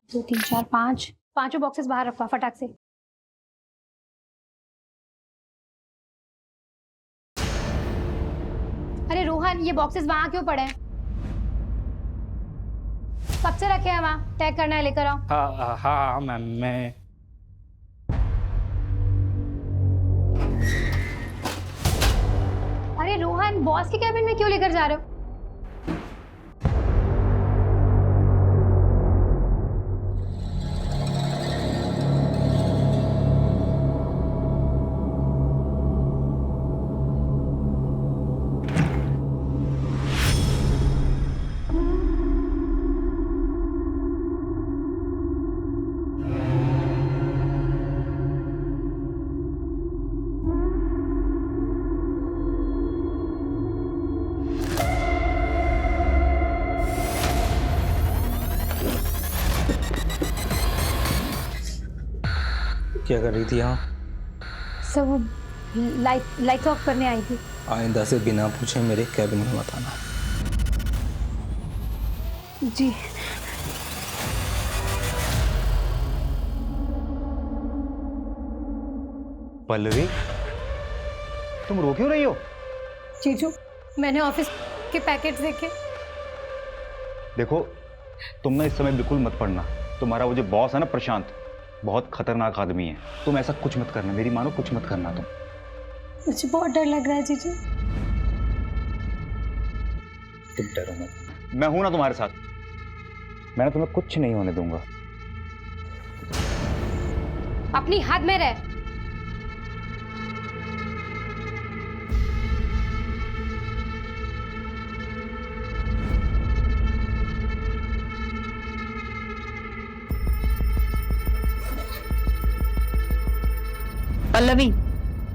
2 3 4 5 पांचों बॉक्सेस बाहर रखवा फटाक से। अरे रोहन, ये बॉक्सेस वहां क्यों पड़े हैं? कब से रखे हैं वहां? पैक करना है, लेकर आओ। हाँ हाँ मैम, मैं अरे रोहन, बॉस के कैबिन में क्यों लेकर जा रहे हो? क्या कर रही थी यहाँ? सब लाइट ऑफ करने आई थी। आइंदा से बिना पूछे मेरे कैबिन में मत आना। जी। पल्लवी, तुम रो क्यों रही हो? जीजू, मैंने ऑफिस के पैकेट्स देखे। देखो, तुम ना इस समय बिल्कुल मत पढ़ना। तुम्हारा वो जो बॉस है ना प्रशांत, बहुत खतरनाक आदमी है। तुम ऐसा कुछ मत करना, मेरी मानो, कुछ मत करना तुम। मुझे बहुत डर लग रहा है जीजू। तुम डरो मत, मैं हूं ना तुम्हारे साथ। मैं ना तुम्हें कुछ नहीं होने दूंगा। अपनी हद में रह। पल्लवी,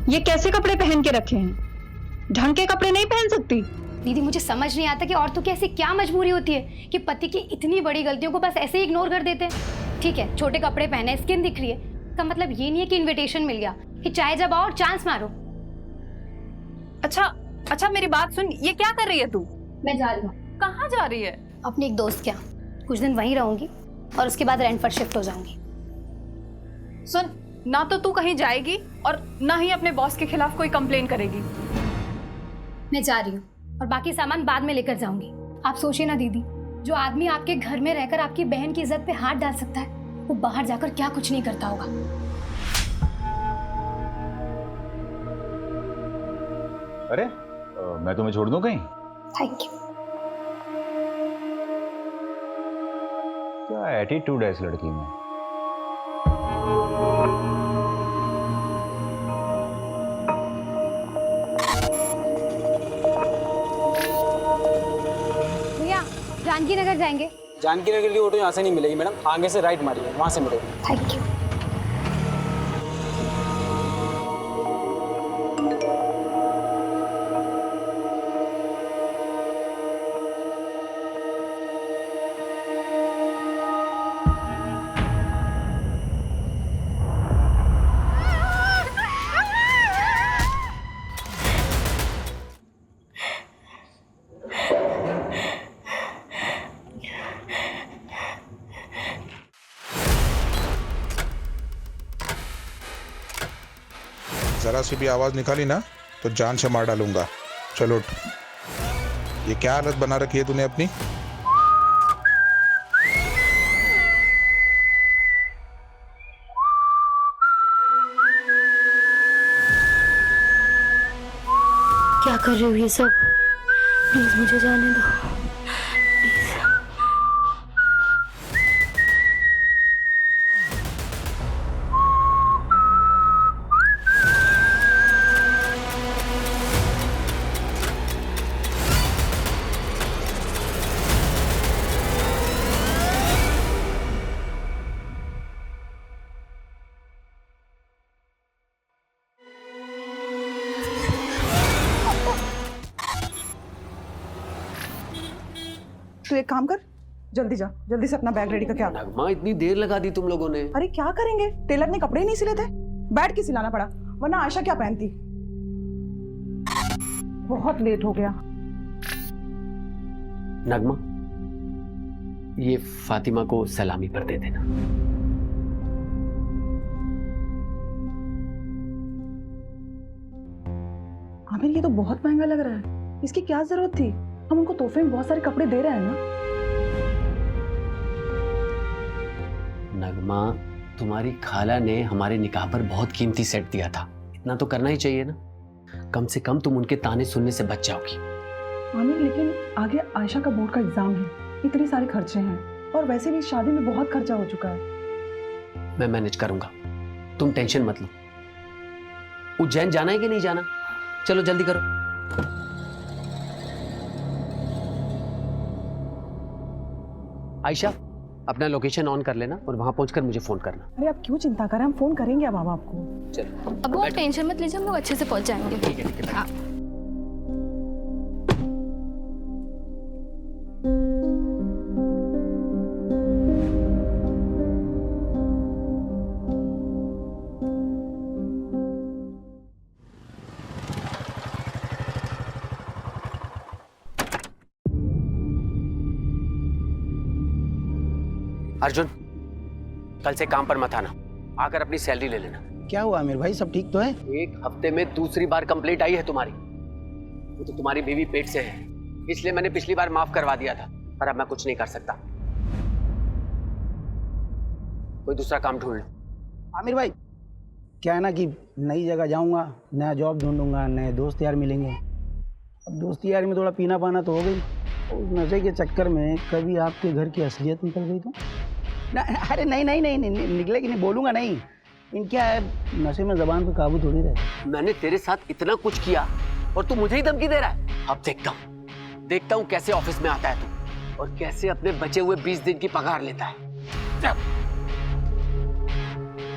ये कैसे कपड़े पहन के रखे हैं? ढंग के कपड़े नहीं पहन सकती? दीदी, मुझे समझ नहीं आता कि औरतों की ऐसी क्या मजबूरी होती है कि पति की इतनी बड़ी गलतियों को बस ऐसे ही इग्नोर कर देते हैं। ठीक है, छोटे कपड़े पहने, स्किन दिख रही है, इसका मतलब ये नहीं है कि इनविटेशन मिल गया कि चाहे जब आओ और चांस मारो। अच्छा मेरी बात सुन, ये क्या कर रही है तू? मैं जा रही हूँ। कहाँ जा रही है? अपने एक दोस्त के यहाँ कुछ दिन वहीं रहूंगी और उसके बाद रेंट पर शिफ्ट हो जाऊंगी। सुन, ना तो तू कहीं जाएगी और ना ही अपने बॉस के खिलाफ कोई कंप्लेन करेगी। मैं जा रही हूँ और बाकी सामान बाद में लेकर जाऊंगी। आप सोचिए ना दीदी, जो आदमी आपके घर में रहकर आपकी बहन की इज्जत पे हाथ डाल सकता है, वो बाहर जाकर क्या कुछ नहीं करता होगा। अरे मैं तुम्हें छोड़ दूं कहीं? Thank you. क्या एटीट्यूड है इस लड़की में। भैया, जानकी नगर जाएंगे? जानकी नगर की ऑटो यहाँ से नहीं मिलेगी मैडम, आगे से राइट मारिए, वहाँ से मिलेगी। Thank you. जरा सी भी आवाज निकाली ना तो जान से मार डालूंगा। चलो उठ। ये क्या हालत बना रखी है तूने अपनी? क्या कर रहे हो ये सब? प्लीज मुझे जाने दो। तू एक काम कर, जल्दी जा, जल्दी से अपना बैग रेडी करके आ। नगमा, इतनी देर लगा दी तुम लोगों ने। अरे क्या करेंगे, टेलर ने कपड़े ही नहीं सिले थे, बैठ के सिलाना पड़ा, वरना आयशा क्या पहनती। बहुत लेट हो गया। नगमा, ये फातिमा को सलामी पर दे देना। आमिर ये तो बहुत महंगा लग रहा है, इसकी क्या जरूरत थी? हम उनको तोहफे में बहुत सारे कपड़े दे रहे हैं ना। नगमा, तुम्हारी खाला ने हमारे निकाह पर बहुत कीमती सेट दिया था, इतना तो करना ही चाहिए ना। कम से कम तुम उनके ताने सुनने से बच जाओगी। आमिर लेकिन आगे आयशा का बोर्ड का एग्जाम है, इतने सारे खर्चे हैं, और वैसे भी शादी में बहुत खर्चा हो चुका है। मैं मैनेज करूंगा, तुम टेंशन मत लो। उज्जैन जाना है कि नहीं जाना? चलो जल्दी करो। आयशा, अपना लोकेशन ऑन कर लेना और वहां पहुंचकर मुझे फोन करना। अरे आप क्यों चिंता करें, हम फोन करेंगे अब आपको। चलो अब वो टेंशन मत लीजिए, हम लोग अच्छे से पहुंच जाएंगे। ठीक है, ठीक है। हाँ। अर्जुन, कल से काम पर मत आना, आकर अपनी सैलरी ले लेना। क्या हुआ आमिर भाई, सब ठीक तो है? एक हफ्ते में दूसरी बार कंप्लेंट आई है तुम्हारी। वो तो तुम्हारी बीवी पेट से है, इसलिए मैंने पिछली बार माफ करवा दिया था, पर अब मैं कुछ नहीं कर सकता। कोई दूसरा काम ढूंढ लो। आमिर भाई, क्या है ना कि नई जगह जाऊंगा, नया जॉब ढूंढूंगा, नए दोस्त यार मिलेंगे। अब दोस्ती यार में थोड़ा पीना पाना तो हो गई, उस नशे के चक्कर में कभी आपके घर की असलियत निकल गई तो ना। अरे नहीं नहीं नहीं, नहीं निकलेगी नहीं, बोलूँगा नहीं। इन क्या है, नशे में जबान पे काबू थोड़ी रहता। मैंने तेरे साथ इतना कुछ किया और तू मुझे ही धमकी दे रहा है। अब देखता हूँ कैसे ऑफिस में आता है तू, और कैसे अपने बचे हुए 20 दिन की पगार लेता है।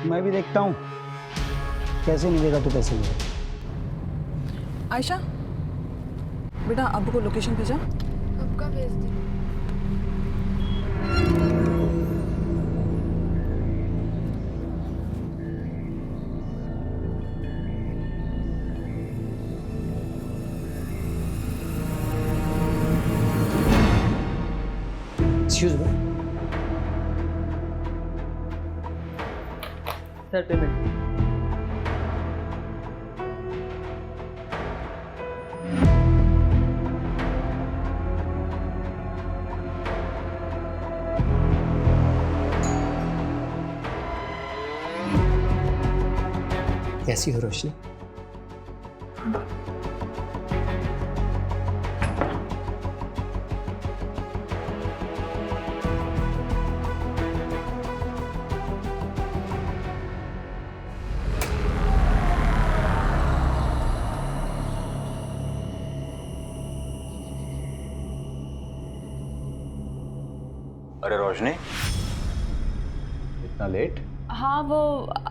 मैं भी देखता हूँ कैसे मिलेगा तो पैसे मिलेगा। आयशा बेटा, अब्बू को लोकेशन भेजा? अब का भेज दी। Excuse me sir, payment. कैसी हो रोशनी? अरे रोशनी, इतना लेट? हाँ, वो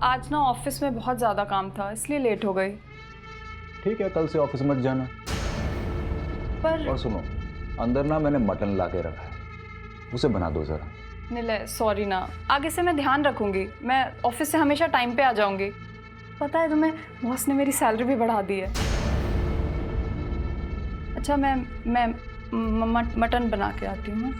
आज ना ऑफिस में बहुत ज़्यादा काम था, इसलिए लेट हो गई। ठीक है, कल से ऑफिस मत जाना। पर और सुनो, अंदर ना मैंने मटन ला के रखा है, उसे बना दो जरा। निलय, सॉरी ना, आगे से मैं ध्यान रखूंगी। मैं ऑफिस से हमेशा टाइम पे आ जाऊंगी। पता है तुम्हें, बॉस ने मेरी सैलरी भी बढ़ा दी है। अच्छा, मैं मटन बना के आती हूँ।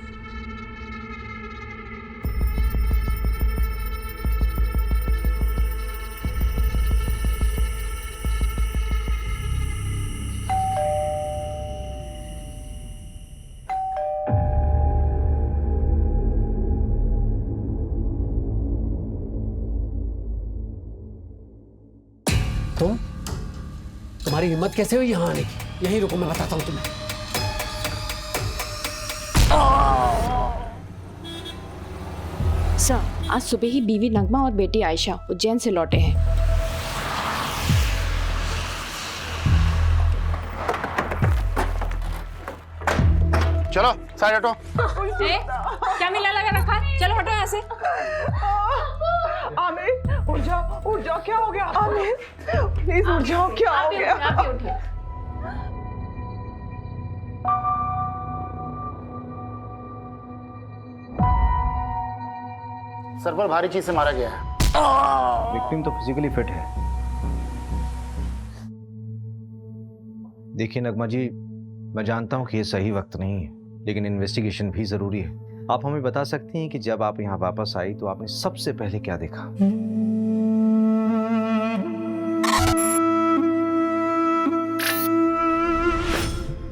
तुम्हारी हिम्मत कैसे हुई यहाँ आने की? यहीं रुको, मैं बताता हूँ तुम्हें। सर, आज सुबह ही बीवी नगमा और बेटी आयशा उज्जैन से लौटे हैं। चलो साइड हटो। क्या मिला लगा रखा? चलो हटो यहाँ से। आमिर उठ जाओ, क्या हो गया? आमिर प्लीज उठ जाओ, क्या हो गया? सर पर भारी चीज से मारा गया है। विक्टिम तो फिजिकली फिट है। देखिए नगमा जी, मैं जानता हूं कि ये सही वक्त नहीं है, लेकिन इन्वेस्टिगेशन भी जरूरी है। आप हमें बता सकती हैं कि जब आप यहाँ वापस आई तो आपने सबसे पहले क्या देखा?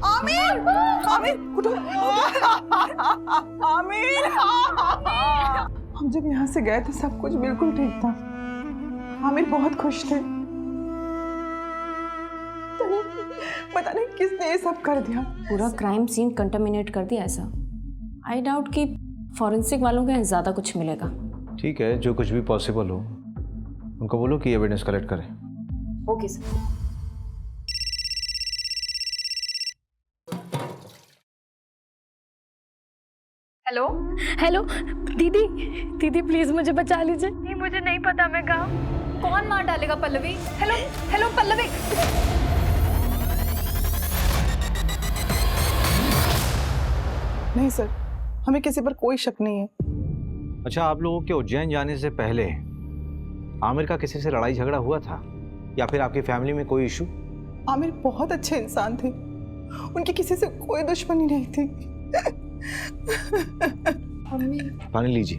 आमिर, आमिर, उठो। आमिर, हम जब यहाँ से गए थे सब कुछ बिल्कुल ठीक था। आमिर बहुत खुश थे। पता नहीं किसने ये सब कर दिया। पूरा क्राइम सीन कंटामिनेट कर दिया ऐसा। आई डाउट कि फॉरेंसिक वालों के यहाँ ज़्यादा कुछ मिलेगा। ठीक है, जो कुछ भी पॉसिबल हो उनको बोलो कि एविडेंस कलेक्ट करें। Okay sir. हेलो हेलो दीदी, दीदी प्लीज मुझे बचा लीजिए। नहीं मुझे नहीं पता मैं कहाँ। कौन मार डालेगा पल्लवी? Hello hello Pallavi. नहीं सर, हमें किसी पर कोई शक नहीं है। अच्छा, आप लोगों के उज्जैन जाने से पहले आमिर का किसी से लड़ाई झगड़ा हुआ था या फिर आपकी फैमिली में कोई इशू? आमिर बहुत अच्छे इंसान थे, उनकी किसी से कोई दुश्मनी नहीं थी। पानी लीजिए।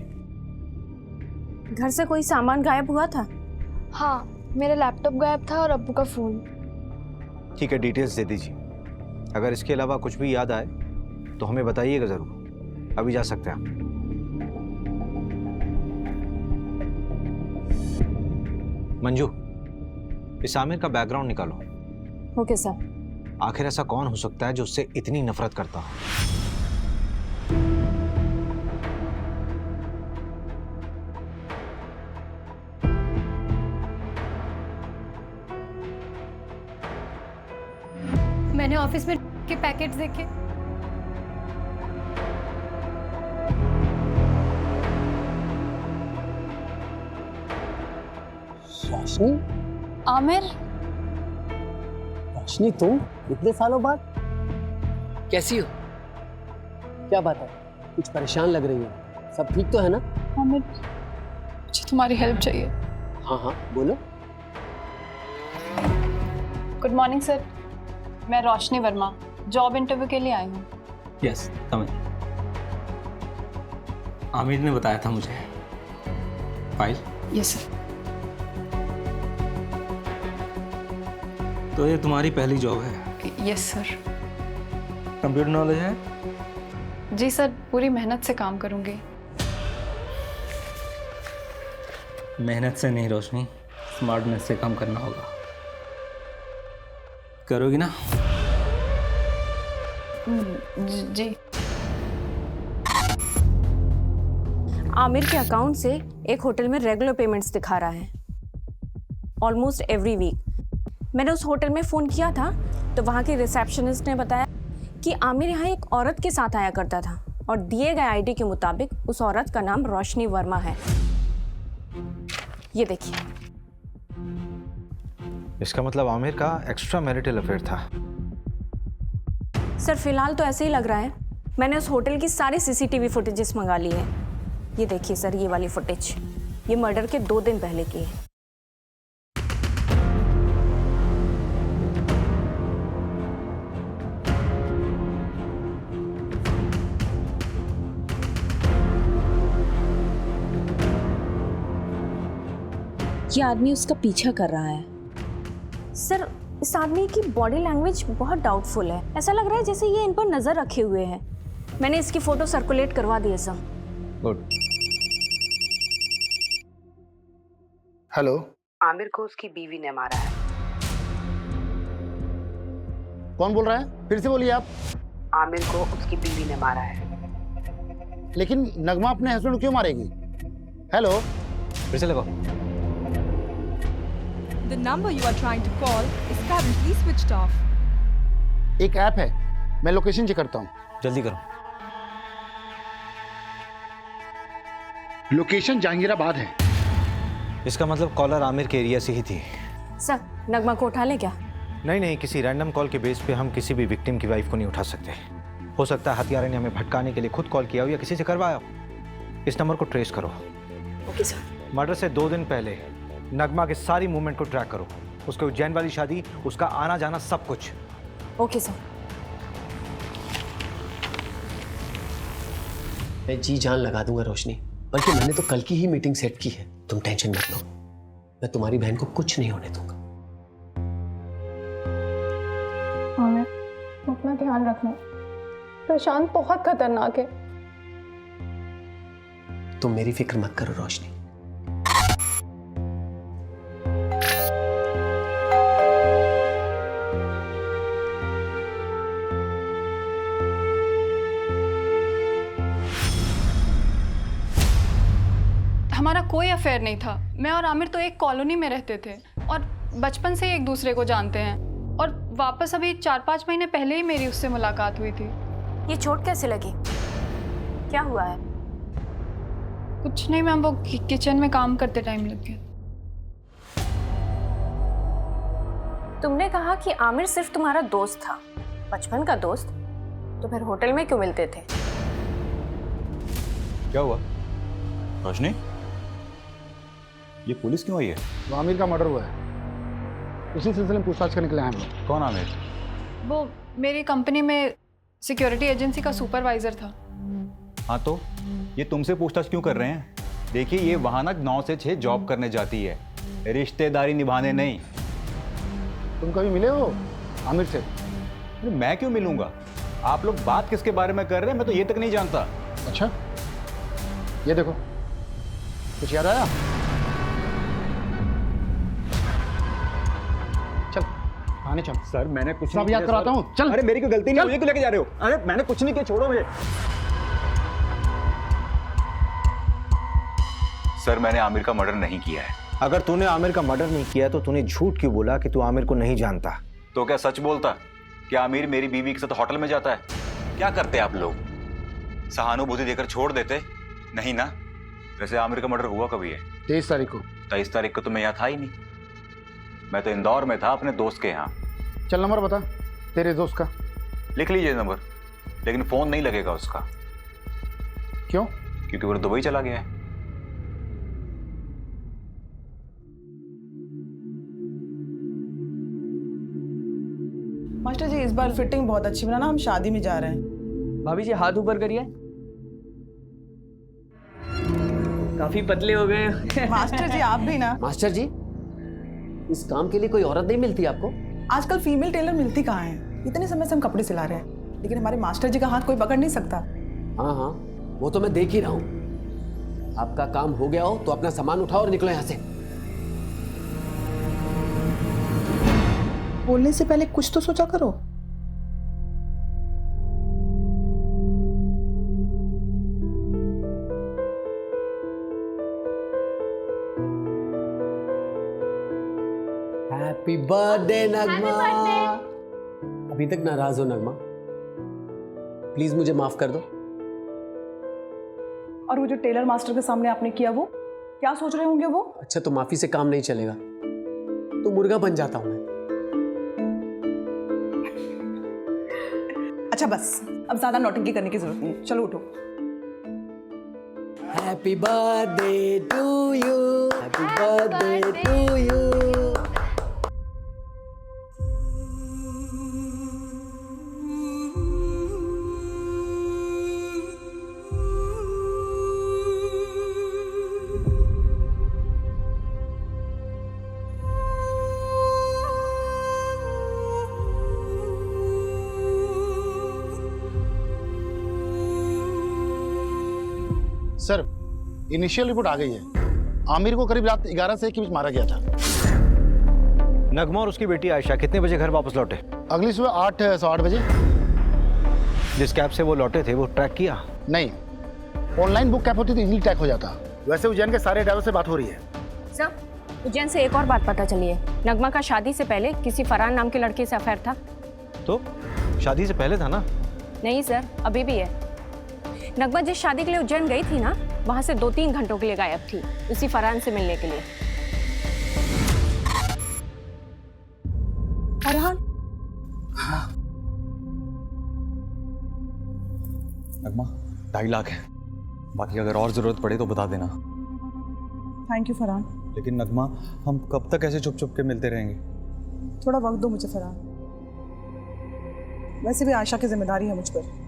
घर से कोई सामान गायब हुआ था? हाँ, मेरा लैपटॉप गायब था और अब्बू का फ़ोन। ठीक है, डिटेल्स दे दीजिए। अगर इसके अलावा कुछ भी याद आए तो हमें बताइएगा ज़रूर। अभी जा सकते हैं आप। मंजू, इस आमिर का बैकग्राउंड निकालो। Okay sir. आखिर ऐसा कौन हो सकता है जो उससे इतनी नफरत करता हो? मैंने ऑफिस में के पैकेट्स देखे। रोशनी? आमिर, रोशनी तुम इतने सालों बाद? कैसी हो? क्या बात है? कुछ परेशान लग रही हो। सब ठीक तो है ना? आमिर मुझे तुम्हारी हेल्प चाहिए। हाँ हाँ बोलो। गुड मॉर्निंग सर, मैं रोशनी वर्मा जॉब इंटरव्यू के लिए आई हूँ। यस, कम इन। आमिर ने बताया था मुझे। फाइल? Yes sir. तो ये तुम्हारी पहली जॉब है? Yes sir. कंप्यूटर नॉलेज है? जी सर, पूरी मेहनत से काम करूँगी। मेहनत से नहीं रोशनी, स्मार्टनेस से काम करना होगा। करोगी ना? जी। आमिर के अकाउंट से एक होटल में रेगुलर पेमेंट्स दिखा रहा है, ऑलमोस्ट एवरी वीक। मैंने उस होटल में फ़ोन किया था तो वहाँ के रिसेप्शनिस्ट ने बताया कि आमिर यहाँ एक औरत के साथ आया करता था और दिए गए आईडी के मुताबिक उस औरत का नाम रोशनी वर्मा है। ये देखिए। इसका मतलब आमिर का एक्स्ट्रा मैरिटल अफेयर था। सर फिलहाल तो ऐसे ही लग रहा है। मैंने उस होटल की सारी सीसीटीवी फुटेजेस मंगा ली है। ये देखिए सर, ये वाली फुटेज, ये मर्डर के 2 दिन पहले की है। ये आदमी उसका पीछा कर रहा है। सर इस आदमी की बॉडी लैंग्वेज बहुत डाउटफुल है। ऐसा लग रहा है जैसे ये इन पर नजर रखे हुए है। मैंने इसकी फोटो सर्कुलेट करवा दी है सर। गुड। हेलो। आमिर को उसकी बीवी ने मारा है। कौन बोल रहा है? फिर से बोलिए आप। आमिर को उसकी बीवी ने मारा है। लेकिन नगमा अपने हस्बैंड को क्यों मारेगी? हेलो। फिर से लगाओ। The number you are trying to call is currently switched off. एक ऐप है, मैं लोकेशन चेक करता हूँ। जल्दी करो। लोकेशन जहांगीराबाद है। इसका मतलब कॉलर आमिर के एरिया से ही थी। सर नगमा को उठा ले क्या? नहीं, किसी रैंडम कॉल के बेस पे हम किसी भी विक्टिम की वाइफ को नहीं उठा सकते। हो सकता है हत्यारे ने हमें भटकाने के लिए खुद कॉल किया हो या किसी से करवाया हो। इस नंबर को ट्रेस करो। Okay sir. मर्डर से 2 दिन पहले नगमा के सारी मूवमेंट को ट्रैक करो। उसके उज्जैन वाली शादी, उसका आना जाना, सब कुछ। Okay sir. मैं जी जान लगा दूंगा रोशनी, बल्कि मैंने तो कल की ही मीटिंग सेट की है। तुम टेंशन मत लो, मैं तुम्हारी बहन को कुछ नहीं होने दूंगा। आमिर, अपना ध्यान रखना, प्रशांत बहुत खतरनाक है। तुम मेरी फिक्र मत करो रोशनी। हमारा कोई अफेयर नहीं था। मैं और आमिर तो एक कॉलोनी में रहते थे और बचपन से ही एक दूसरे को जानते हैं। और वापस अभी 4-5 महीने पहले ही मेरी उससे मुलाकात हुई थी। ये चोट कैसे लगी? क्या हुआ है? कुछ नहीं मैम, वो किचन में काम करते टाइम लग गया। तुमने कहा कि आमिर सिर्फ तुम्हारा दोस्त था, बचपन का दोस्त, तो फिर होटल में क्यों मिलते थे? क्या हुआ रोशनी? ये पुलिस क्यों आई है? वो आमिर का मर्डर हुआ है, उसी सिलसिले में पूछताछ करने के लिए आए हम लोग। कौन आमिर? वो मेरी कंपनी में सिक्योरिटी एजेंसी का सुपरवाइजर था। हाँ तो ये तुमसे पूछताछ क्यों कर रहे हैं? देखिए ये वहाँ ना 9 से 6 जॉब करने जाती है, रिश्तेदारी निभाने नहीं। तुम कभी मिले हो आमिर से? अरे मैं क्यों मिलूंगा? आप लोग बात किसके बारे में कर रहे हैं, मैं तो ये तक नहीं जानता। अच्छा, ये देखो, कुछ याद आया? चल आने चल। सर मैंने कुछ सब याद कराता हूँ, चल। अरे मेरी कोई गलती नहीं, मुझे क्यों लेके जा रहे हो? अरे मैंने कुछ नहीं किया, छोड़ो मुझे। सर मैंने आमिर का मर्डर नहीं किया है। अगर तूने आमिर का मर्डर नहीं किया तो तूने झूठ क्यों बोला कि तू आमिर को नहीं जानता? तो क्या सच बोलता? क्या आमिर मेरी बीवी के साथ होटल में जाता है? क्या करते आप लोग? सहानुभूति देकर छोड़ देते? नहीं ना। वैसे आमिर का मर्डर हुआ कभी है? 23 तारीख को। 23 तारीख को तो मैं यहाँ था ही नहीं, मैं तो इंदौर में था अपने दोस्त के यहाँ। चल नंबर बता तेरे दोस्त का। लिख लीजिए नंबर, लेकिन फोन नहीं लगेगा उसका। क्यों? क्योंकि वो दुबई चला गया है। मास्टर जी इस बार फिटिंग बहुत अच्छी बनाना, हम शादी में जा रहे हैं। भाभी जी हाथ ऊपर करिए। काफी पतले हो गए। मास्टर जी आप भी ना। मास्टर जी, इस काम के लिए कोई औरत नहीं मिलती आपको? आजकल फीमेल टेलर मिलती कहाँ है? इतने समय से हम कपड़े सिला रहे हैं, लेकिन हमारे मास्टर जी का हाथ कोई पकड़ नहीं सकता। हाँ हाँ, वो तो मैं देख ही रहा हूँ। आपका काम हो गया हो तो अपना सामान उठाओ और निकलो यहाँ से। बोलने से पहले कुछ तो सोचा करो। हैप्पी बर्थडे नगमा। अभी तक नाराज हो नगमा? प्लीज मुझे माफ कर दो। और वो जो टेलर मास्टर के सामने आपने किया, वो क्या सोच रहे होंगे वो? अच्छा तो माफी से काम नहीं चलेगा, तो मुर्गा बन जाता हूं मैं। अच्छा बस, अब ज्यादा नौटंकी करने की जरूरत नहीं है, चलो उठो। Happy birthday to you, happy birthday to you. Sir initial report आ गई है। आमिर को करीब रात 11 से 1 के बीच मारा गया था। नगमा और उसकी बेटी आयशा कितने बजे घर वापस लौटे? अगली सुबह 8 सवा 8 बजे। जिस कैब से वो लौटे थे वो ट्रैक किया? नहीं, ऑनलाइन बुक कैब होती तो इजीली ट्रैक हो जाता। वैसे उज्जैन के सारे ड्राइवर से बात हो रही है। सर, उज्जैन से एक और बात पता चली है। नगमा का शादी से पहले किसी फरहान नाम के लड़के से अफेयर था। तो शादी से पहले था ना? नहीं सर, अभी भी है। नगमा जिस शादी के लिए उज्जैन गई थी ना, वहां से 2-3 घंटों के लिए गायब थी, उसी फरहान से मिलने के लिए। फरहान? नगमा 2.5 लाख है, बाकी अगर और जरूरत पड़े तो बता देना। Thank you Farhan. लेकिन नगमा हम कब तक ऐसे छुप छुप के मिलते रहेंगे? थोड़ा वक्त दो मुझे फरहान, वैसे भी आयशा की जिम्मेदारी है मुझ पर।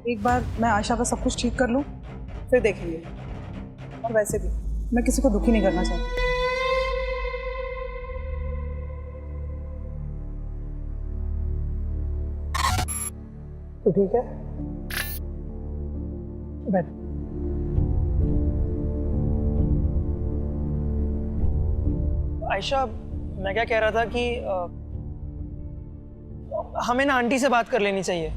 एक बार मैं आयशा का सब कुछ ठीक कर लूँ, फिर देखेंगे। और वैसे भी मैं किसी को दुखी नहीं करना चाहती। तो ठीक है, बैठ। आयशा, मैं क्या कह रहा था कि हमें ना आंटी से बात कर लेनी चाहिए।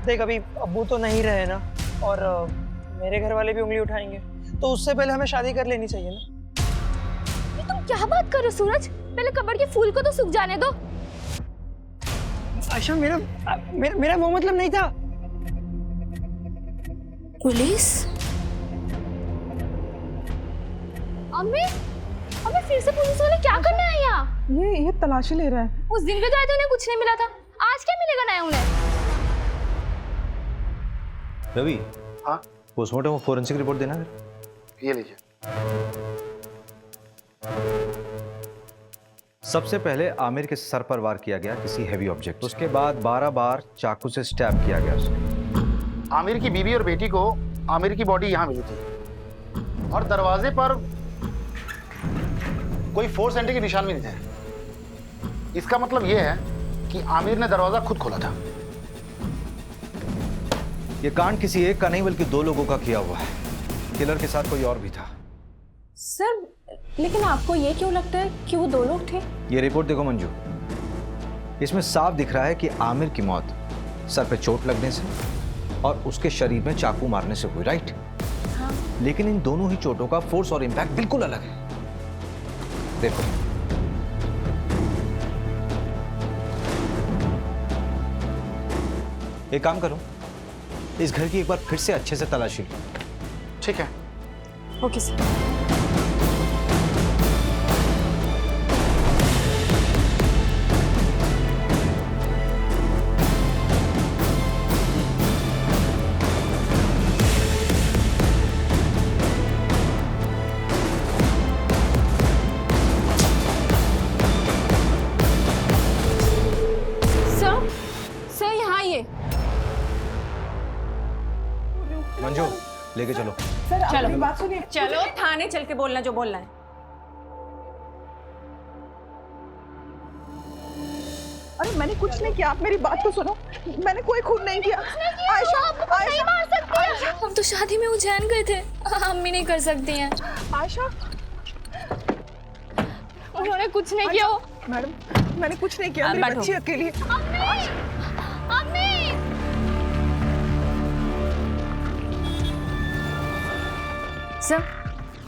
देख, अभी अब्बू तो नहीं रहे ना, और मेरे घर वाले भी उंगली उठाएंगे, तो उससे पहले हमें शादी कर लेनी चाहिए ना। ये तुम क्या बात कर रहे हो सूरज? पहले कब्र के फूल को तो सूख जाने दो। आयशा, मेरा वो मतलब नहीं था। पुलिस? अम्मी फिर से पुलिस वाले क्या करने आए यहाँ? ये तलाशी ले रहा है। उस दिन भी तो आए थे, उन्हें कुछ नहीं मिला था। आज क्या मिलेगा नया उन्हें? रवि, हाँ पोस्टमार्टम और फोरेंसिक रिपोर्ट देना है। ये लीजिए। सबसे पहले आमिर के सर पर वार किया गया किसी हैवी ऑब्जेक्ट, उसके बाद 12 बार चाकू से स्टैब किया गया उसे। आमिर की बीवी और बेटी को आमिर की बॉडी यहाँ मिली थी और दरवाजे पर कोई फोर्स एंट्री के निशान भी नहीं थे। इसका मतलब यह है कि आमिर ने दरवाजा खुद खोला था। यह कांड किसी एक का नहीं बल्कि 2 लोगों का किया हुआ है। किलर के साथ कोई और भी था। सर, लेकिन आपको ये क्यों लगता है कि वो 2 लोग थे? ये रिपोर्ट देखो मंजू, इसमें साफ दिख रहा है कि आमिर की मौत सर पे चोट लगने से और उसके शरीर में चाकू मारने से हुई, राइट? हाँ। लेकिन इन दोनों ही चोटों का फोर्स और इंपैक्ट बिल्कुल अलग है। देखो, एक काम करो, इस घर की एक बार फिर से अच्छे से तलाशी लो। ठीक है। Okay sir. मंजू, लेके चलो। सर, चलो मेरी बात सुनिए। चलो थाने चल के बोलना जो बोलना है। अरे मैंने कुछ नहीं किया, आप मेरी बात तो सुनो। मैंने कोई खून नहीं किया। आयशा, नहीं मार सकती है। हम तो शादी में उज्जैन गए थे, अम्मी नहीं कर सकती हैं। आयशा, उन्होंने कुछ नहीं किया। मैडम, मैंने कुछ नहीं किया। मेरी बच्ची अकेली है। अम्मी! सर,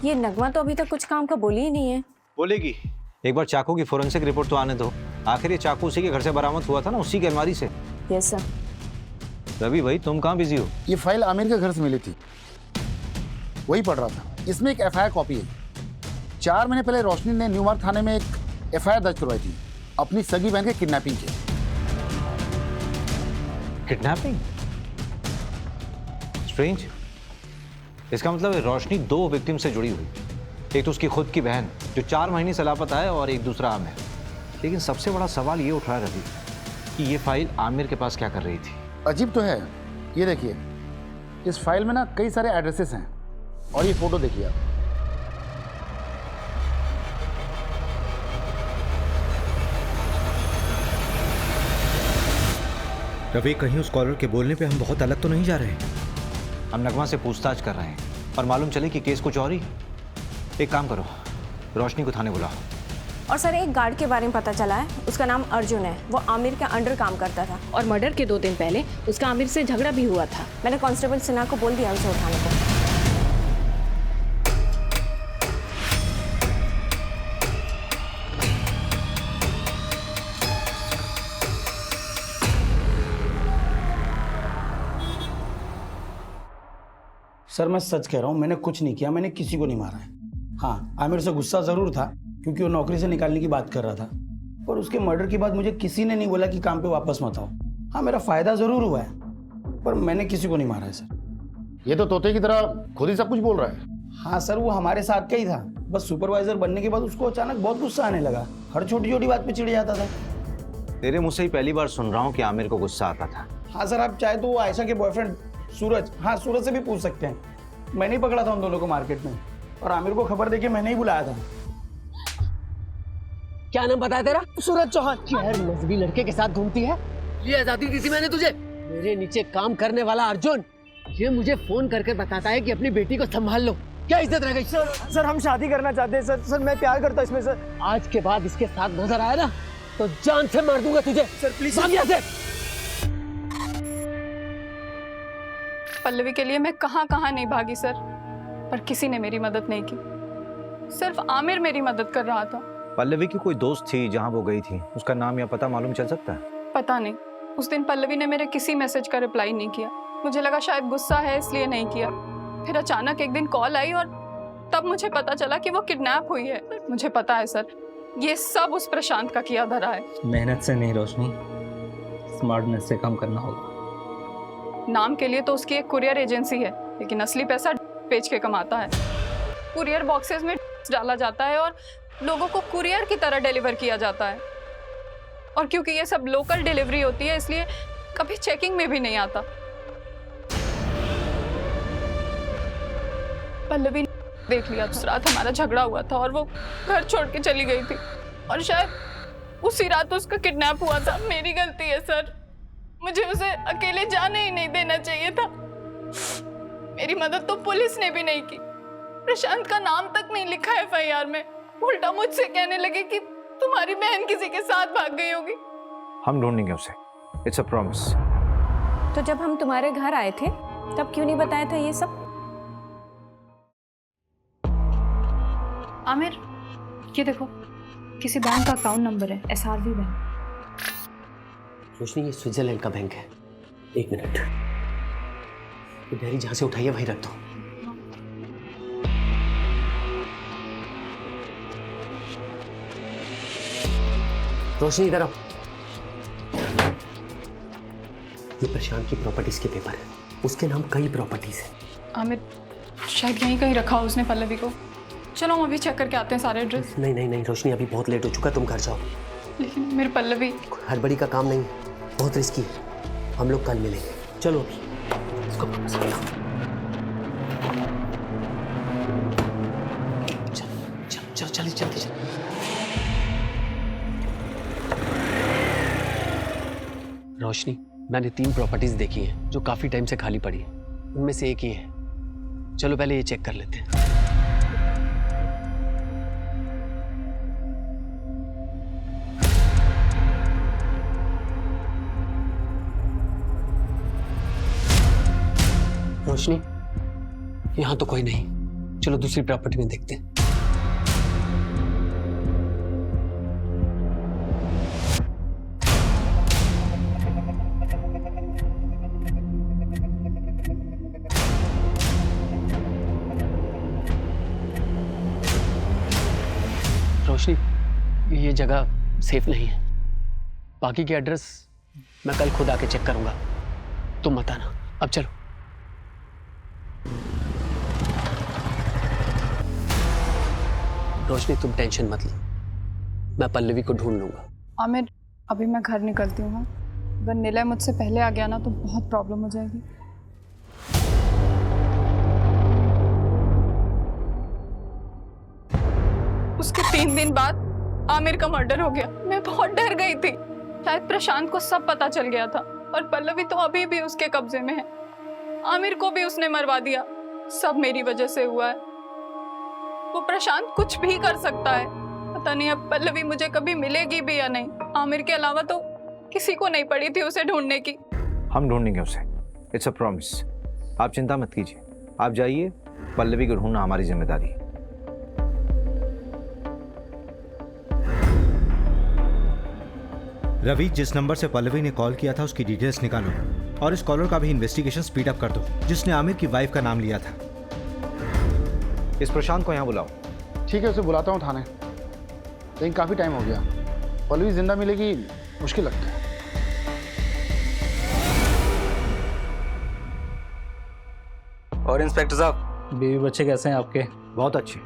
ये नगमा तो अभी तक कुछ काम का बोली ही नहीं है। बोलेगी। एक बार चाकू की फोरेंसिक रिपोर्ट तो आने दो। आखिर ये चाकू उसी के घर से बरामद हुआ था ना, उसी की अलमारी से। Yes sir. रवि भाई, तुम कहाँ बिजी हो? ये फाइल आमिर के घर से मिली थी, वही पढ़ रहा था। इसमें एक एफआईआर कॉपी है। 4 महीने पहले रोशनी ने न्यू मार्ग थाने में एक एफआईआर दर्ज करवाई थी अपनी सगी बहन के किडनैपिंग की। किडनैपिंग? स्ट्रेंज। इसका मतलब है रोशनी 2 विक्टिम से जुड़ी हुई। एक तो उसकी खुद की बहन जो 4 महीने से लापता है, और एक दूसरा आमिर। लेकिन सबसे बड़ा सवाल ये उठ रहा है रवि कि ये फाइल आमिर के पास क्या कर रही थी? अजीब तो है। ये देखिए, इस फाइल में ना कई सारे एड्रेसेस हैं, और ये फोटो देखिए आप। रवि, कहीं उस कॉलर के बोलने पे हम बहुत अलग तो नहीं जा रहे? हम नगमा से पूछताछ कर रहे हैं और मालूम चले कि केस कुछ और ही। एक काम करो, रोशनी को थाने बुलाओ। और सर, एक गार्ड के बारे में पता चला है। उसका नाम अर्जुन है। वो आमिर के अंडर काम करता था और मर्डर के 2 दिन पहले उसका आमिर से झगड़ा भी हुआ था। मैंने कांस्टेबल सिन्हा को बोल दिया उसे उठाने को। सर, मैं सच कह रहा हूँ, मैंने कुछ नहीं किया। मैंने किसी को नहीं मारा है। हाँ, आमिर से गुस्सा ज़रूर था क्योंकि वो नौकरी से निकालने की बात कर रहा था, पर उसके मर्डर के बाद मुझे किसी ने नहीं बोला कि काम पे वापस मत आओ। हाँ, मेरा फ़ायदा ज़रूर हुआ है, पर मैंने किसी को नहीं मारा है सर। ये तो तोते की तरह खुद ही सब कुछ बोल रहा है। हाँ सर, वो हमारे साथ का ही था। बस सुपरवाइजर बनने के बाद उसको अचानक बहुत गुस्सा आने लगा। हर छोटी छोटी बात पे चिढ़ जाता था। तेरे मुझसे ही पहली बार सुन रहा हूँ कि आमिर को गुस्सा आता था। हाँ सर, आप चाहे तो वो आयशा के बॉयफ्रेंड सूरज, हाँ सूरज से भी पूछ सकते हैं। मैंने ही पकड़ा था उन दोनों को मार्केट में, और आमिर को खबर देके मैंने ही बुलाया था। क्या नाम बताया तेरा? सूरज चौहान। गैर मजहबी लड़के के साथ घूमती है, ये आजादी दी थी मैंने तुझे। मेरे नीचे काम करने वाला अर्जुन ये मुझे फोन करके बताता है कि अपनी बेटी को संभाल लो। क्या इज्जत रह गई? सर हम शादी करना चाहते हैं सर। सर मैं प्यार करता हूँ इसमें सर। आज के बाद इसके साथ नजर आया ना तो जान से मार दूंगा तुझे। सर प्लीज भाग यहाँ से। पल्लवी के लिए मैं कहाँ नहीं भागी सर, पर किसी ने मेरी मदद नहीं की। सिर्फ आमिर मेरी मदद कर रहा था। पल्लवी की कोई दोस्त थी जहाँ वो गई थी, उसका नाम या पता मालूम चल सकता है? पता नहीं, उस दिन पल्लवी ने मेरे किसी मैसेज का रिप्लाई नहीं किया। मुझे लगा शायद गुस्सा है इसलिए नहीं किया। फिर अचानक एक दिन कॉल आई और तब मुझे पता चला कि वो किडनैप हुई है। मुझे पता है सर, ये सब उस प्रशांत का किया धरा है। मेहनत से नहीं रोशनी, स्मार्टनेस से काम करना होगा। नाम के लिए तो उसकी एक कुरियर एजेंसी है, लेकिन असली पैसा बेच के कमाता है। कुरियर बॉक्सेस में डाला जाता है और लोगों को कुरियर की तरह डिलीवर किया जाता है। और क्योंकि ये सब लोकल डिलीवरी होती है इसलिए कभी चेकिंग में भी नहीं आता। पल्लवी ने देख लिया था, रात हमारा झगड़ा हुआ था और वो घर छोड़ के चली गई थी, और शायद उसी रात उसका किडनैप हुआ था। मेरी गलती है सर, मुझे उसे अकेले जाने ही नहीं देना चाहिए था। मेरी मदद तो पुलिस ने भी नहीं की। प्रशांत का नाम तक नहीं लिखा है एफआईआर में। उल्टा मुझसे कहने लगे कि तुम्हारी बहन किसी के साथ भाग गई होगी। हम ढूंढेंगे उसे, इट्स अ प्रॉमिस। तो जब हम तुम्हारे घर आए थे तब क्यों नहीं बताया था ये सब? आमिर, ये देखो, किसी बैंक का अकाउंट नंबर है, SRV बैंक। रोशनी ये स्विट्जरलैंड का बैंक है। एक मिनट, ये डायरी जहां से उठाई है वहीं रख दो। रोशनी इधर आओ। ये प्रशांत की प्रॉपर्टीज के पेपर है, उसके नाम कई प्रॉपर्टीज है। आमिर, शायद यहीं कहीं रखा हो उसने पल्लवी को। चलो हम अभी चेक करके आते हैं सारे एड्रेस। नहीं रोशनी, अभी बहुत लेट हो चुका, तुम घर जाओ। लेकिन मेरी पल्लवी। हड़बड़ी का काम नहीं है, बहुत रिस्की है। हम लोग कल मिलेंगे। चलो अभी इसको वापस रखो। चलो जल्दी। रोशनी, मैंने 3 प्रॉपर्टीज देखी हैं जो काफी टाइम से खाली पड़ी है। उनमें से एक ही है। चलो पहले ये चेक कर लेते हैं। रोशनी, यहां तो कोई नहीं। चलो दूसरी प्रॉपर्टी में देखते हैं। रोशनी, ये जगह सेफ नहीं है। बाकी के एड्रेस मैं कल खुद आके चेक करूंगा, तुम मत आना। अब चलो। रोशनी, तुम टेंशन मत लो, मैं पल्लवी को ढूंढ लूंगा। आमिर, अभी मैं घर निकलती हूँ। अगर निलय मुझसे पहले आ गया ना तो बहुत प्रॉब्लम हो जाएगी। उसके 3 दिन बाद आमिर का मर्डर हो गया। मैं बहुत डर गई थी। शायद प्रशांत को सब पता चल गया था, और पल्लवी तो अभी भी उसके कब्जे में है। आमिर को भी उसने मरवा दिया। सब मेरी वजह से हुआ है। वो प्रशांत कुछ भी कर सकता है। पता नहीं अब पल्लवी मुझे कभी मिलेगी भी या नहीं। आमिर के अलावा तो किसी को नहीं पड़ी थी उसे ढूंढने की। हम ढूंढेंगे उसे, इट्स अ प्रॉमिस। आप चिंता मत कीजिए, आप जाइए, पल्लवी को ढूंढना हमारी जिम्मेदारी है। रवि, जिस नंबर से पल्लवी ने कॉल किया था उसकी डिटेल्स निकालो, और इस कॉलर का भी इन्वेस्टिगेशन स्पीड अप कर दो, जिसने आमिर की वाइफ का नाम लिया था। इस प्रशांत को यहाँ बुलाओ। ठीक है, उसे बुलाता हूँ थाने, लेकिन काफ़ी टाइम हो गया। पल्लवी जिंदा मिलेगी मुश्किल लगता है। और इंस्पेक्टर साहब, बीवी बच्चे कैसे हैं आपके? बहुत अच्छे।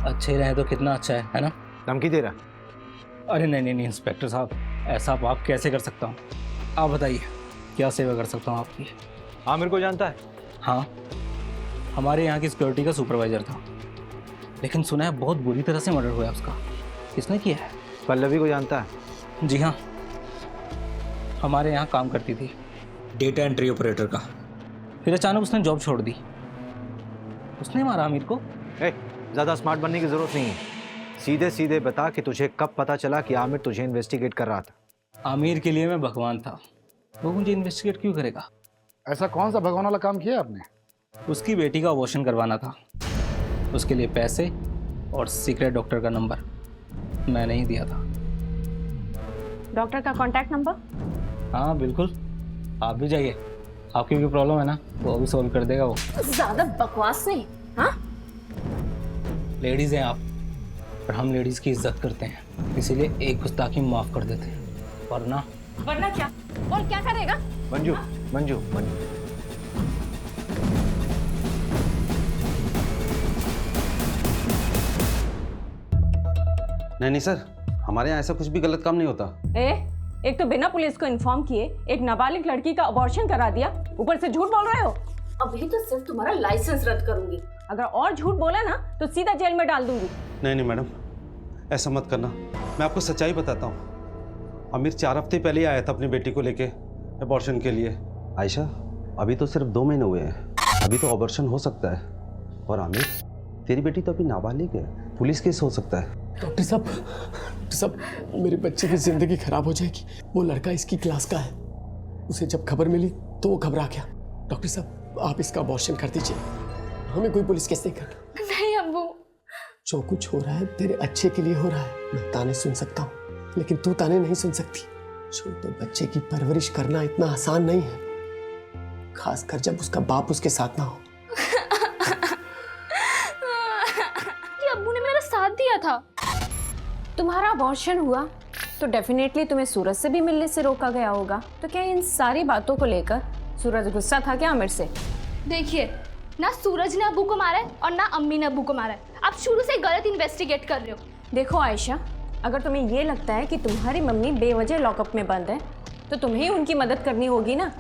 अच्छे रहे तो कितना अच्छा है ना? धमकी दे रहा? अरे नहीं नहीं नहीं इंस्पेक्टर साहब, ऐसा आप कैसे कर सकता हूँ? आप बताइए क्या सेवा कर सकता हूँ आपकी? आमिर को जानता है? हाँ, हमारे यहाँ की सिक्योरिटी का सुपरवाइजर था, लेकिन सुना है बहुत बुरी तरह से मर्डर हुआ है उसका। किसने किया है? पल्लवी को जानता है? जी हाँ, हमारे यहाँ काम करती थी, डेटा एंट्री ऑपरेटर का। फिर अचानक उसने जॉब छोड़ दी। उसने मारा आमिर को। ज़्यादा स्मार्ट बनने की ज़रूरत नहीं है, सीधे सीधे बता कि तुझे कब पता चला कि आमिर तुझे इन्वेस्टिगेट कर रहा था। आमिर के लिए मैं भगवान था, वो मुझे इन्वेस्टिगेट क्यों करेगा? ऐसा कौन सा भगवान वाला काम किया आपने? उसकी बेटी का अबॉर्शन करवाना था, उसके लिए पैसे और सीक्रेट डॉक्टर का नंबर मैंने ही दिया था। डॉक्टर का कॉन्टैक्ट नंबर? हाँ बिल्कुल, आप भी जाइए, आपकी भी प्रॉब्लम है ना, वो भी सॉल्व कर देगा वो। ज्यादा बकवास नहीं। हाँ, लेडीज़ हैं आप, पर हम लेडीज़ की इज्जत करते हैं, इसीलिए एक गुस्ताखी माफ़ कर देते हैं, वरना क्या? और क्या करेगा? मंजू मंजू मंजू, नहीं सर, हमारे यहाँ ऐसा कुछ भी गलत काम नहीं होता। एक तो बिना पुलिस को इन्फॉर्म किए एक नाबालिग लड़की का अबॉर्शन करा दिया, ऊपर से झूठ बोल रहे हो। अभी तो सिर्फ तुम्हारा लाइसेंस रद्द करूंगी, अगर और झूठ बोला ना तो सीधा जेल में डाल दूंगी। नहीं मैडम, ऐसा मत करना, मैं आपको सच्चाई बताता हूँ। आमिर 4 हफ्ते पहले ही आया था अपनी बेटी को लेके अबॉर्शन के लिए। आयशा, अभी तो सिर्फ 2 महीने हुए हैं, अभी तो अबॉर्शन हो सकता है। और आमिर, तेरी बेटी तो अभी नाबालिग है, पुलिस केस हो सकता है। डॉक्टर साहब, मेरे बच्चे की जिंदगी खराब हो जाएगी। वो लड़का इसकी क्लास का है, उसे जब खबर मिली तो वो घबरा गया। डॉक्टर साहब, आप इसका अबॉर्शन कर दीजिए, हमें कोई पुलिस केस नहीं करना। नहीं अब्बू, जो कुछ हो रहा है तेरे अच्छे के लिए हो रहा है। मैं ताने सुन सकता हूँ, लेकिन तू ताने नहीं सुन सकती। छोटे बच्चे की परवरिश करना इतना आसान नहीं है, खासकर जब उसका बाप उसके साथ ना हो। अब्बू ने मेरा साथ दिया था। तुम्हारा अबॉर्शन हुआ तो डेफिनेटली तुम्हें सूरज से भी मिलने से रोका गया होगा, तो क्या इन सारी बातों को लेकर सूरज गुस्सा था क्या आमिर से? देखिए, ना सूरज ने अब्बू को मारा है और ना अम्मी ने अब्बू को मारा है। आप शुरू से गलत इन्वेस्टिगेट कर रहे हो। देखो आयशा, अगर तुम्हें ये लगता है कि तुम्हारी मम्मी बेवजह लॉकअप में बंद है तो तुम्हें उनकी मदद करनी होगी ना,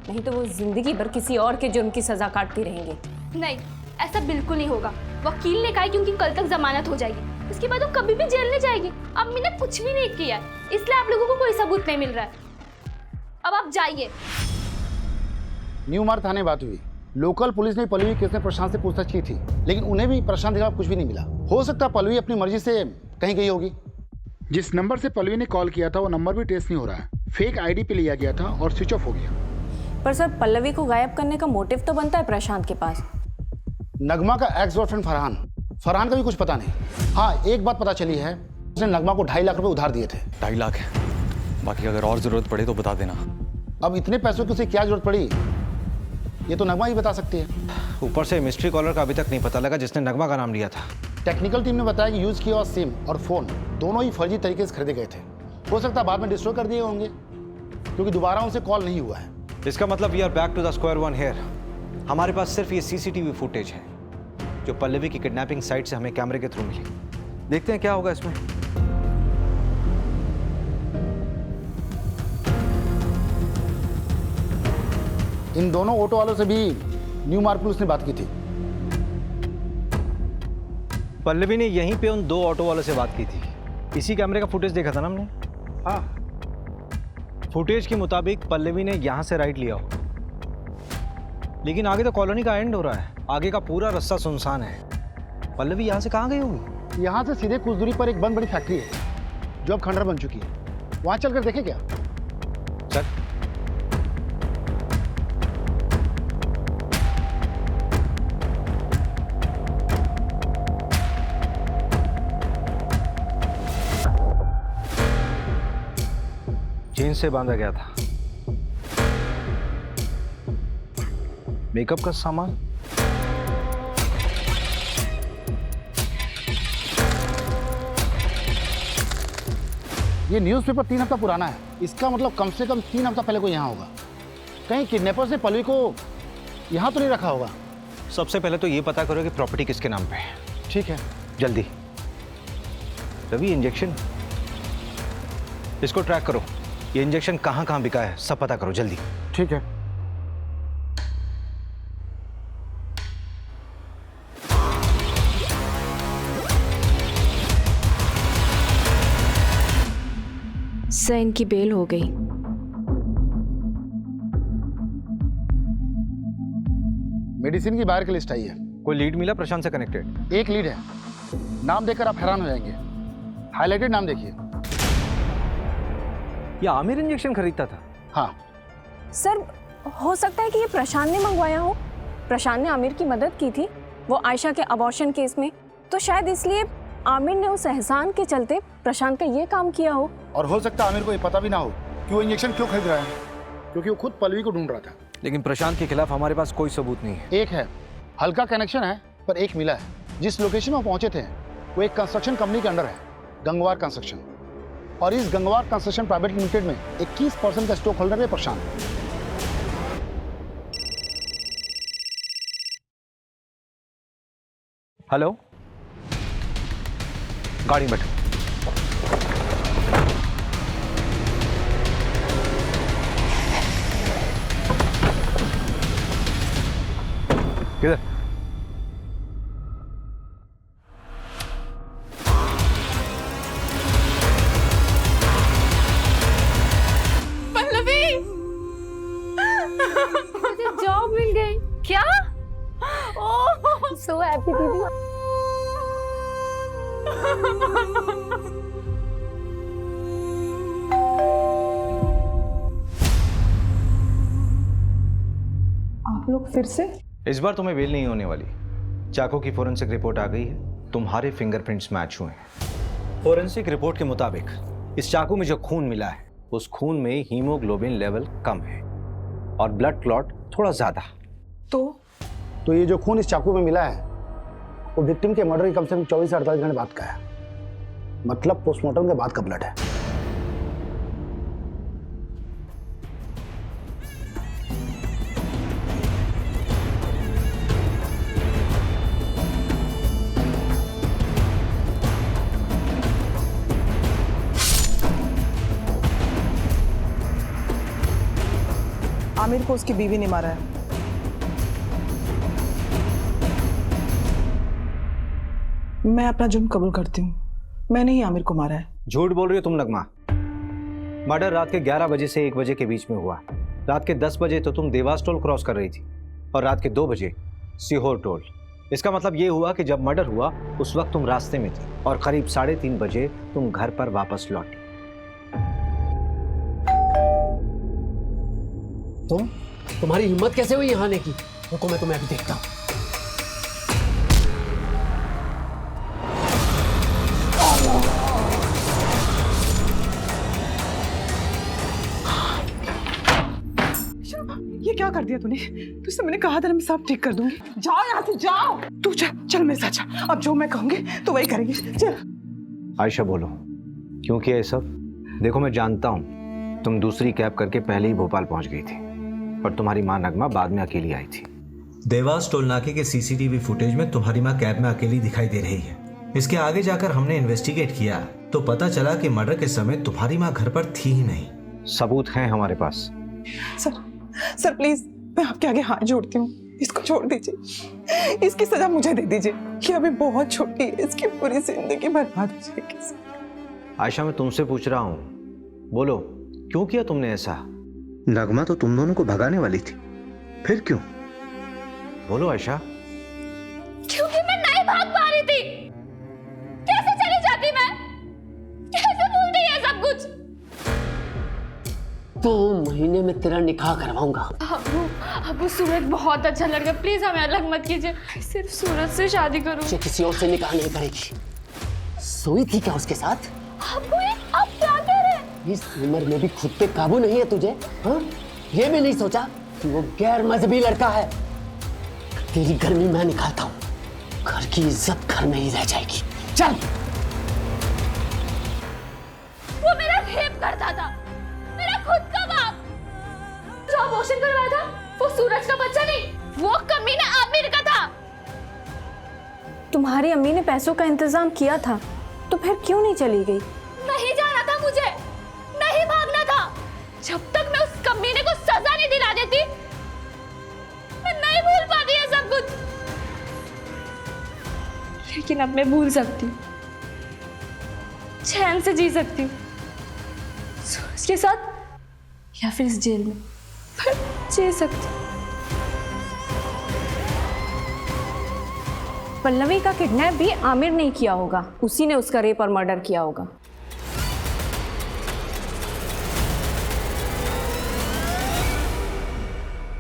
नहीं तो वो जिंदगी भर किसी और के जुर्म की सजा काटती रहेंगी। नहीं, ऐसा बिल्कुल नहीं होगा। वकील ने कहा है कि उनकी कल तक जमानत हो जाएगी, उसके बाद वो कभी भी जेल नहीं जाएगी। अम्मी ने कुछ भी नहीं किया, इसलिए आप लोगों को कोई सबूत नहीं मिल रहा है। अब आप जाइए। न्यू मार्ग थाने बात हुई, लोकल पुलिस ने पल्लवी केस में प्रशांत से पूछताछ की थी, लेकिन उन्हें भी प्रशांत के खिलाफ कुछ भी नहीं मिला। हो सकता है पल्लवी अपनी मर्जी से कहीं गई होगी। जिस नंबर से पल्लवी ने कॉल किया था वो नंबर भी ट्रेस नहीं हो रहा है, फेक आईडी पे लिया गया था और स्विच ऑफ हो गया। पर सर, पल्लवी को गायब करने का मोटिव तो बनता है प्रशांत के पास। नगमा का एक्स गर्लफ्रेंड फरहान का भी कुछ पता नहीं। हाँ, एक बात पता चली है, उसने नगमा को 2.5 लाख रुपए उधार दिए थे। 2.5 लाख है, बाकी अगर और जरूरत पड़े तो बता देना। अब इतने पैसों की उसे क्या जरूरत पड़ी, ये तो नगमा ही बता सकती है। ऊपर से मिस्ट्री कॉलर का अभी तक नहीं पता लगा जिसने नगमा का नाम लिया था। टेक्निकल टीम ने बताया कि यूज किया हुआ सिम और फोन दोनों ही फर्जी तरीके से खरीदे गए थे। हो सकता है बाद में डिस्ट्रॉय कर दिए होंगे, क्योंकि दोबारा उनसे कॉल नहीं हुआ है। इसका मतलब we are back to the square one here. हमारे पास सिर्फ ये सीसीटीवी फुटेज है जो पल्लवी की किडनैपिंग साइट से हमें कैमरे के थ्रू मिली। देखते हैं क्या होगा इसमें। इन दोनों ऑटो वालों से भी न्यू मार्ग पुलिस ने बात की थी। पल्लवी ने यहीं पे उन 2 ऑटो वालों से बात की थी। इसी कैमरे का फुटेज देखा था ना हमने। हाँ, फुटेज के मुताबिक पल्लवी ने यहां से राइट लिया हो, लेकिन आगे तो कॉलोनी का एंड हो रहा है, आगे का पूरा रास्ता सुनसान है। पल्लवी यहां से कहां गई होगी? यहाँ से सीधे कुछ दूरी पर एक बंद बड़ी फैक्ट्री है जो अब खंडर बन चुकी है, वहां चलकर देखें क्या? चल। चेन से बांधा गया था। मेकअप का सामान, ये न्यूज़पेपर 3 हफ्ता पुराना है। इसका मतलब कम से कम 3 हफ्ता पहले कोई यहाँ होगा। कहीं किडनैपर्स ने पल्लवी को यहाँ तो नहीं रखा होगा। सबसे पहले तो ये पता करो कि प्रॉपर्टी किसके नाम पे है। ठीक है, जल्दी। रवि, इंजेक्शन। इसको ट्रैक करो, ये इंजेक्शन कहाँ कहाँ बिका है सब पता करो जल्दी। ठीक है। सर इनकी बेल हो गई। मेडिसिन की बाहर की लिस्ट आई है। कोई लीड मिला प्रशांत से कनेक्टेड? एक लीड है, नाम देखकर आप हैरान हो जाएंगे। हाईलाइटेड नाम देखिए। ये आमिर इंजेक्शन खरीदता था? हाँ सर हो सकता है कि ये प्रशांत ने मंगवाया हो। प्रशांत ने आमिर की मदद की थी वो आयशा के अबॉर्शन केस में, तो शायद इसलिए आमिर ने उस एहसान के चलते प्रशांत का ये काम किया हो। और हो सकता है आमिर को ये पता भी ना हो कि वो इंजेक्शन क्यों खरीद रहा है, क्योंकि वो खुद पल्लवी को ढूंढ रहा था। लेकिन प्रशांत के खिलाफ हमारे पास कोई सबूत नहीं है। एक है, हल्का कनेक्शन है, पर एक मिला है। जिस लोकेशन में पहुंचे थे वो एक कंस्ट्रक्शन कंपनी के अंडर है, गंगवार कंस्ट्रक्शन। और इस गंगवार कंस्ट्रक्शन प्राइवेट लिमिटेड में 21% का स्टॉक होल्डर है प्रशांत। हेलो, गाड़ी में बैठो। किधर? पल्लवी, मुझे जॉब मिल गई। क्या? ओह सो हैप्पी दीदी। आप लोग फिर से? इस बार तुम्हें बेल नहीं होने वाली। चाकू की फोरेंसिक रिपोर्ट आ गई है, तुम्हारे फिंगरप्रिंट्स मैच हुए हैं। फोरेंसिक रिपोर्ट के मुताबिक इस चाकू में जो खून मिला है उस खून में हीमोग्लोबिन लेवल कम है और ब्लड क्लॉट थोड़ा ज्यादा। तो ये जो खून इस चाकू में मिला है वो विक्टिम के मर्डर की कम से कम 24 से 48 घंटे बाद का है, मतलब पोस्टमार्टम के बाद का ब्लड है। आमिर को उसकी बीवी ने मारा है। मैं अपना जुर्म कबूल करती हूँ, मैंने ही आमिर को मारा है। झूठ बोल रही हो तुम नगमा। मर्डर रात के 11 बजे से 1 बजे के बीच में हुआ। रात के 10 बजे तो तुम देवास टोल क्रॉस कर रही थी और रात के 2 बजे सीहोर टोल। इसका मतलब ये हुआ कि जब मर्डर हुआ उस वक्त तुम रास्ते में थी और करीब 3:30 बजे तुम घर पर वापस लौटी। तुम्हारी हिम्मत कैसे हुई यहाँ आने की? रुको मैं तुम्हें अभी देखता हूँ। ये क्या कर दिया तूने? तुझसे मैंने कहा था ना मैं सब ठीक कर दूंगी। जाओ यहाँ से, जाओ। तू चल मेरे साथ जा। अब जो मैं कहूंगी तो वही करेंगे। चल। आयशा बोलो, क्यों किया ये सब? देखो मैं जानता हूँ तुम दूसरी कैब करके पहले ही भोपाल पहुंच गई थी और तुम्हारी माँ नगमा बाद में अकेली आई थी। देवास टोल नाके के सीसीटीवी फुटेज में तुम्हारी माँ कैब में अकेली दिखाई दे रही है। इसके आगे जाकर हमने इन्वेस्टिगेट किया तो पता चला कि मर्डर के समय तुम्हारी माँ घर पर थी ही नहीं। सबूत हैं हमारे पास। सर प्लीज, मैं आपके आगे हाथ जोड़ती हूँ, इसको छोड़ दीजिए। इसकी सजा मुझे दे दीजिए। ये अभी बहुत छोटी है, इसकी पूरी जिंदगी बर्बाद हो जाएगी। आयशा मैं तुमसे पूछ रहा हूँ, बोलो क्यों किया तुमने ऐसा? नगमा तो तुम दोनों को भगाने वाली थी, फिर क्यों? बोलो आयशा। क्योंकि मैं नहीं भाग पा रही थी। कैसे चली जाती मैं? कैसे भूलती है सब कुछ? 2 महीने में तेरा निकाह करवाऊंगा। अबू सूरज बहुत अच्छा लड़का, प्लीज हमें अलग मत कीजिए। सिर्फ सूरज से शादी करूं। ये किसी और से निकाह नहीं करेगी। सोई थी क्या उसके साथ? अबू आप क्या कह रहे हैं? इस उम्र में भी खुद पे काबू नहीं है तुझे? हाँ? ये भी नहीं सोचा कि वो गैर मजहबी लड़का है? तेरी गर्मी मैं निकालता हूँ, घर की इज्जत घर में ही रह जाएगी। चल। वो मेरा रेप करता था, मेरा खुद का बाप। जो अबॉर्शन करवाया था वो सूरज का बच्चा नहीं, वो कमीना आमिर का था। तुम्हारी अम्मी ने पैसों का इंतजाम किया था तो फिर क्यों नहीं चली गई? नहीं जाना था मुझे, जब तक मैं उस कमीने को सजा नहीं दिला देती मैं नहीं भूल पाती है सब कुछ। लेकिन अब मैं भूल सकती हूँ, चैन से जी सकती हूँ, सूरज के साथ या फिर इस जेल में, पर जी सकती हूँ। पल्लवी का किडनैप भी आमिर ने किया होगा, उसी ने उसका रेप और मर्डर किया होगा।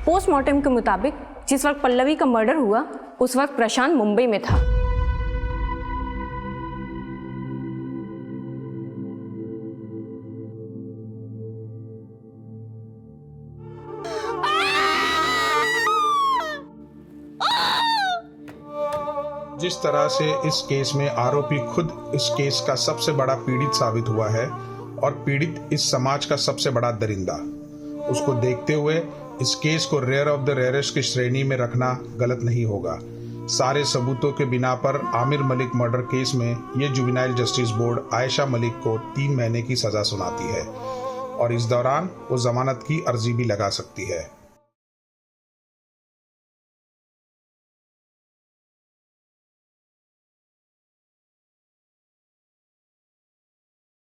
पोस्टमार्टम के मुताबिक जिस वक्त पल्लवी का मर्डर हुआ उस वक्त प्रशांत मुंबई में था। जिस तरह से इस केस में आरोपी खुद इस केस का सबसे बड़ा पीड़ित साबित हुआ है और पीड़ित इस समाज का सबसे बड़ा दरिंदा, उसको देखते हुए इस केस को रेयर ऑफ द रेयरेस्ट की श्रेणी में रखना गलत नहीं होगा। सारे सबूतों के बिना पर आमिर मलिक मर्डर केस में ये juvenile justice board Ayesha Malik को 3 महीने की सजा सुनाती है और इस दौरान वो जमानत की अर्जी भी लगा सकती है।